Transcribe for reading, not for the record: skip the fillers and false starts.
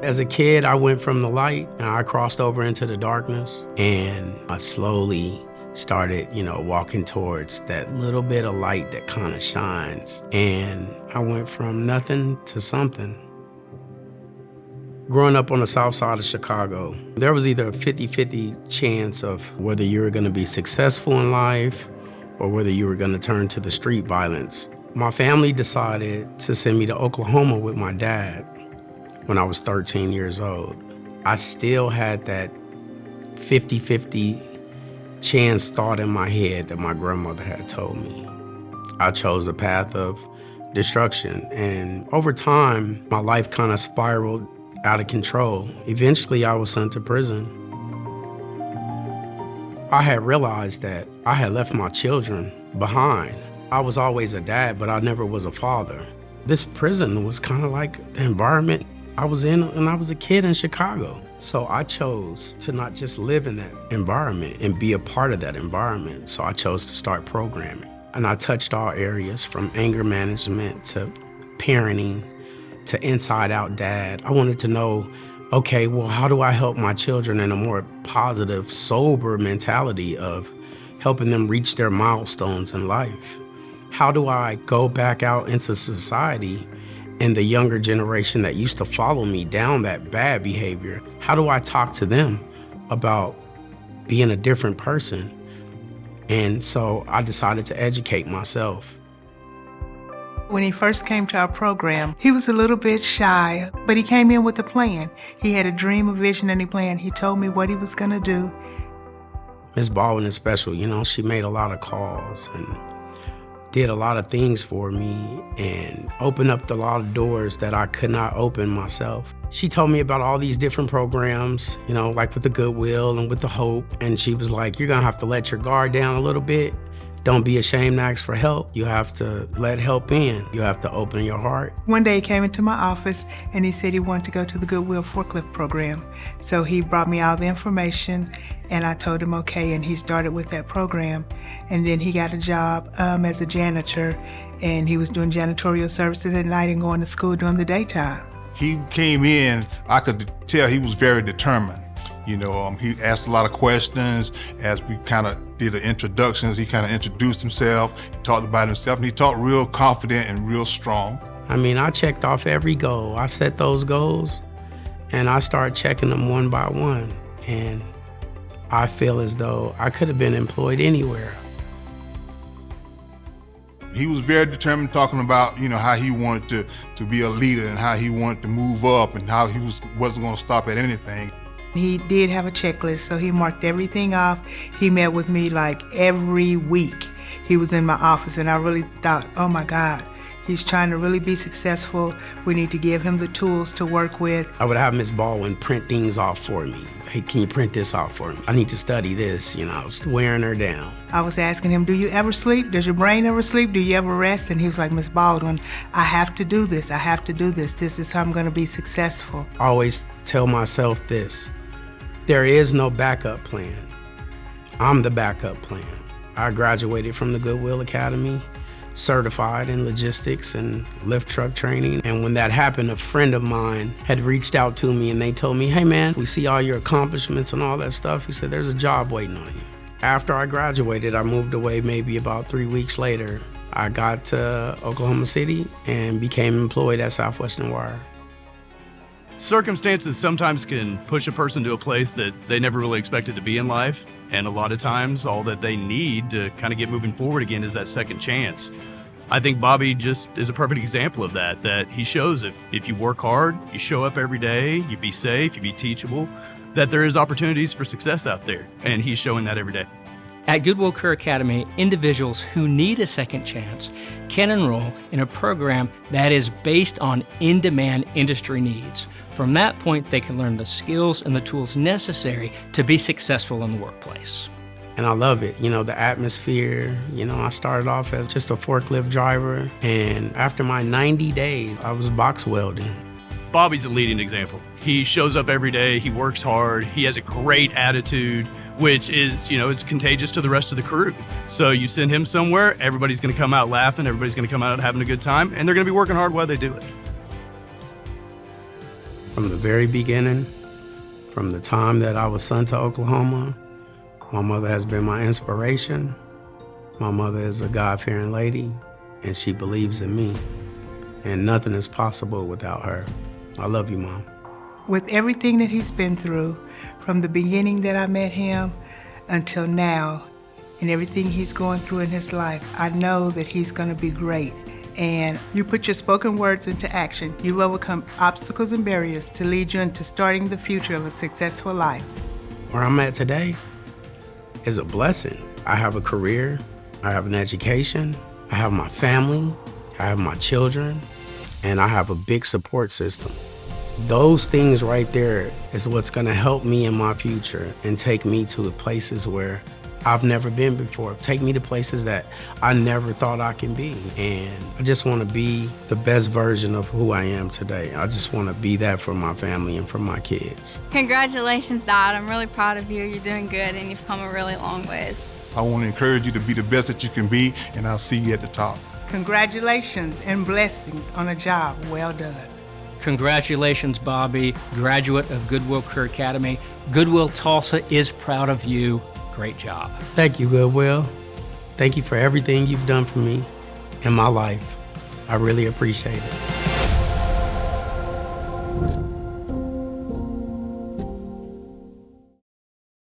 As a kid, I went from the light and I crossed over into the darkness, and I slowly started, walking towards that little bit of light that kind of shines. And I went from nothing to something. Growing up on the south side of Chicago, there was either a 50-50 chance of whether you were going to be successful in life or whether you were going to turn to the street violence. My family decided to send me to Oklahoma with my dad when I was 13 years old. I still had that 50-50 chance thought in my head that my grandmother had told me. I chose a path of destruction, and over time, my life kind of spiraled out of control. Eventually, I was sent to prison. I had realized that I had left my children behind. I was always a dad, but I never was a father. This prison was kind of like the environment I was in when I was a kid in Chicago. So I chose to not just live in that environment and be a part of that environment. So I chose to start programming. And I touched all areas from anger management to parenting to inside out dad. I wanted to know, okay, well, how do I help my children in a more positive, sober mentality of helping them reach their milestones in life? How do I go back out into society and the younger generation that used to follow me down that bad behavior? How do I talk to them about being a different person? And so I decided to educate myself. When he first came to our program, he was a little bit shy, but he came in with a plan. He had a dream, a vision, and a plan. He told me what he was gonna do. Ms. Baldwin is special, she made a lot of calls and did a lot of things for me and opened up a lot of doors that I could not open myself. She told me about all these different programs, like with the Goodwill and with the Hope. And she was like, you're gonna have to let your guard down a little bit. Don't be ashamed to ask for help. You have to let help in. You have to open your heart. One day he came into my office and he said he wanted to go to the Goodwill forklift program. So he brought me all the information and I told him okay, and he started with that program. And then he got a job as a janitor, and he was doing janitorial services at night and going to school during the daytime. He came in, I could tell he was very determined. He asked a lot of questions. As we kind of did the introductions, he kind of introduced himself, he talked about himself, and he talked real confident and real strong. I checked off every goal. I set those goals, and I started checking them one by one. And I feel as though I could have been employed anywhere. He was very determined, talking about, how he wanted to be a leader and how he wanted to move up and how he wasn't going to stop at anything. He did have a checklist, so he marked everything off. He met with me like every week. He was in my office, and I really thought, oh my God, he's trying to really be successful. We need to give him the tools to work with. I would have Ms. Baldwin print things off for me. Hey, can you print this off for me? I need to study this, I was wearing her down. I was asking him, do you ever sleep? Does your brain ever sleep? Do you ever rest? And he was like, Ms. Baldwin, I have to do this. I have to do this. This is how I'm gonna be successful. I always tell myself this: there is no backup plan. I'm the backup plan. I graduated from the Goodwill Academy, certified in logistics and lift truck training. And when that happened, a friend of mine had reached out to me and they told me, hey man, we see all your accomplishments and all that stuff. He said, there's a job waiting on you. After I graduated, I moved away maybe about 3 weeks later. I got to Oklahoma City and became employed at Southwestern Wire. Circumstances sometimes can push a person to a place that they never really expected to be in life. And a lot of times, all that they need to kind of get moving forward again is that second chance. I think Bobby just is a perfect example of that he shows if you work hard, you show up every day, you be safe, you be teachable, that there is opportunities for success out there. And he's showing that every day. At Goodwill Career Academy, individuals who need a second chance can enroll in a program that is based on in-demand industry needs. From that point, they can learn the skills and the tools necessary to be successful in the workplace. And I love it, the atmosphere. I started off as just a forklift driver, and after my 90 days, I was box welding. Bobby's a leading example. He shows up every day, he works hard, he has a great attitude, which is, it's contagious to the rest of the crew. So you send him somewhere, everybody's gonna come out laughing, everybody's gonna come out having a good time, and they're gonna be working hard while they do it. From the very beginning, from the time that I was sent to Oklahoma, my mother has been my inspiration. My mother is a God-fearing lady, and she believes in me. And nothing is possible without her. I love you, Mom. With everything that he's been through, from the beginning that I met him until now, and everything he's going through in his life, I know that he's going to be great. And you put your spoken words into action. You've overcome obstacles and barriers to lead you into starting the future of a successful life. Where I'm at today is a blessing. I have a career, I have an education, I have my family, I have my children, and I have a big support system. Those things right there is what's gonna help me in my future and take me to places where I've never been before. Take me to places that I never thought I can be. And I just wanna be the best version of who I am today. I just wanna be that for my family and for my kids. Congratulations, Dad. I'm really proud of you. You're doing good and you've come a really long ways. I want to encourage you to be the best that you can be, and I'll see you at the top. Congratulations and blessings on a job well done. Congratulations, Bobby, graduate of Goodwill Career Academy. Goodwill Tulsa is proud of you. Great job. Thank you, Goodwill. Thank you for everything you've done for me in my life. I really appreciate it.